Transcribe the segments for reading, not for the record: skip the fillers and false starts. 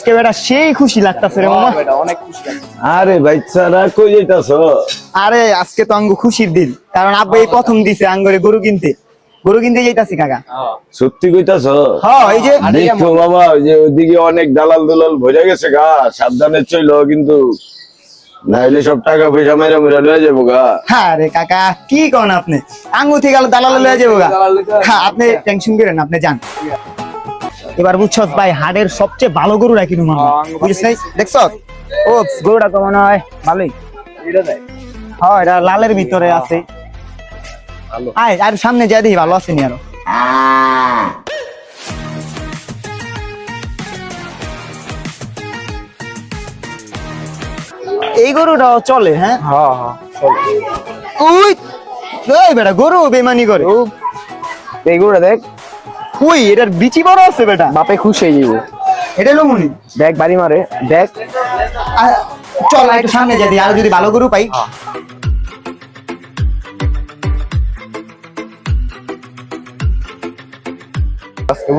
আজকে বেটা সেই খুশি লাগতাছে রে মামা। বেটা অনেক খুশি লাগছে। আরে বাচ্চারা কই যাইতাছো? আরে আজকে তো আঙ্গু খুশির দিন, কারণ আব্বা এই প্রথম দিছে আঙ্গুরে গরু কিনতে যাইতাছি কাকা। সত্যি কইতাছো? হ্যাঁ এই যে দেখো বাবা, ওই যে ওইদিকে অনেক দালাল দুলাল ভরে গেছে গা, সাবধানে চইলো কিন্তু, নাইলে সব টাকা পয়সা মেরে মেরে লয়ে যাবো গা। হ্যাঁ রে কাকা, কি কোন আপনি? আঙ্গু থেকে গেল দালাল লয়ে যাবো গা। হ্যাঁ আপনি টেনশন করেন না, আপনি যান। এবার বুঝছস ভাই, হাটের সবচেয়ে ভালো গরু রাখি নু মামা, বুঝছিস নাই? দেখছ ও গরুটা তো মনে হয় ভালোই। এটা দেখ হ্যাঁ এটা লালের ভিতরে আছে। ভালো। আয় আর সামনে যা দেখি ভালো আছে নি আরো। এই গরুটাও চলে। হ্যাঁ হ্যাঁ হ্যাঁ চল। ওই এই বেটা গরু বেমানি করে। এই গরুটা দেখ, কই এটার বিচি বড় আছে বেটা। বাপে খুশি হয়ে যাবো। এটা লমুনি দেখ বাড়ি মারে, দেখ। চল একটু সামনে যাই, আর যদি ভালো গরু পাই। আজকে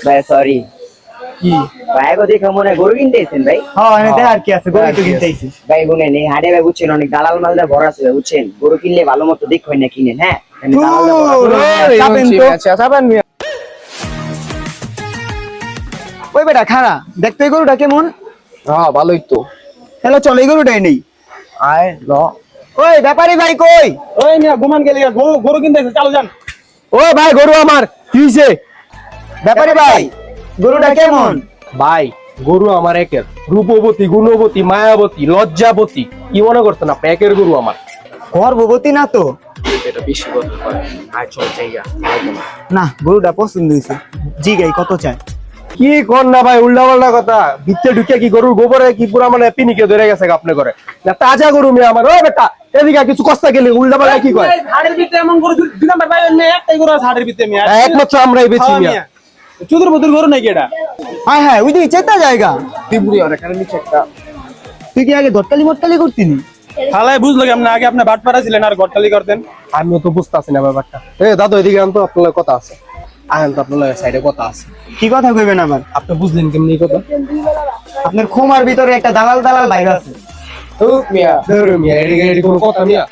ভাই সরি কি ভাই গো দেখো মনে হয় গরু কিনতে এসেছেন ভাই। হ্যাঁ এনে দেখ আর কি আছে, গরু তো কিনতে আইছিস। ভাই গুনে নেই হাটে ভাই বুঝছেন অনেক দালাল মালদা ভরা আছে বুঝছেন, গরু কিনলে ভালো মতো দেখবেন না কিনেন। হ্যাঁ চাপেন তো। আচ্ছা চাপেন মিয়া। ওই বেটা খাড়া দেখতে এই গরুটা কেমন। হ্যাঁ ভালোই তো। তাহলে চল এই গরুটাই নেই। আয় ল। ওই ব্যাপারী ভাই কই? ওই মিয়া ঘুমান গেলি, গরু কিনতে এসে চালু যান। ওই ভাই গরু আমার কি হইছে? ব্যাপারী ভাই গরুটা কেমন? ভাই গরু আমার একের, রূপবতী গুণবতী মায়াবতী লজ্জাবতী, কি মনে করছেন আপনি? একের গরু আমার। গর্ভবতী না তো? এটা বেশি কথা কয়। আয় চল জায়গা না গরুটা পছন্দ হয়েছে, জিগাই কত চায়। কি কর না ভাই, উল্টা পাল্টা কথা। ভিতরে ঢুকে কি গরুর গোবরে কি পুরা মানে পিনিকে ধরে গেছে আপনি করে না? তাজা গরু মেয়ে আমার। ও বেটা এদিকে কিছু কষ্ট গেলে উল্টা পাল্টা কি কয়? হাড়ের ভিতরে এমন গরু দুই নাম্বার ভাই অন্য একটাই গরু আছে হাড়ের ভিতরে মিয়া। একমাত্র আমরাই বেশি মিয়া। চুদুর বুদুর গরু নাকি এটা? হ্যাঁ হ্যাঁ ওই দিকে চেতা জায়গা। ত্রিপুরি আর এখানে নিচে একটা। তুই কি আগে ধরতালি মরতালি করতিনি? হালাই বুঝলো কেমন আগে আপনি বাট পাড়া ছিলেন আর গট্টালি করতেন। আমিও তো বুঝতেছি না ব্যাপারটা। দাদু এদিকে আনতো, আপনার কথা আছে। আহেন তো আপনার সাইডে কথা আছে। কি কথা কইবেন আবার? আপনি বুঝলেন কেমনি এই কথা? আপনার খোমার ভিতরে একটা দালাল বাইরে আছে। মিয়া মিয়া এদিকে কোনো কথা মিয়া।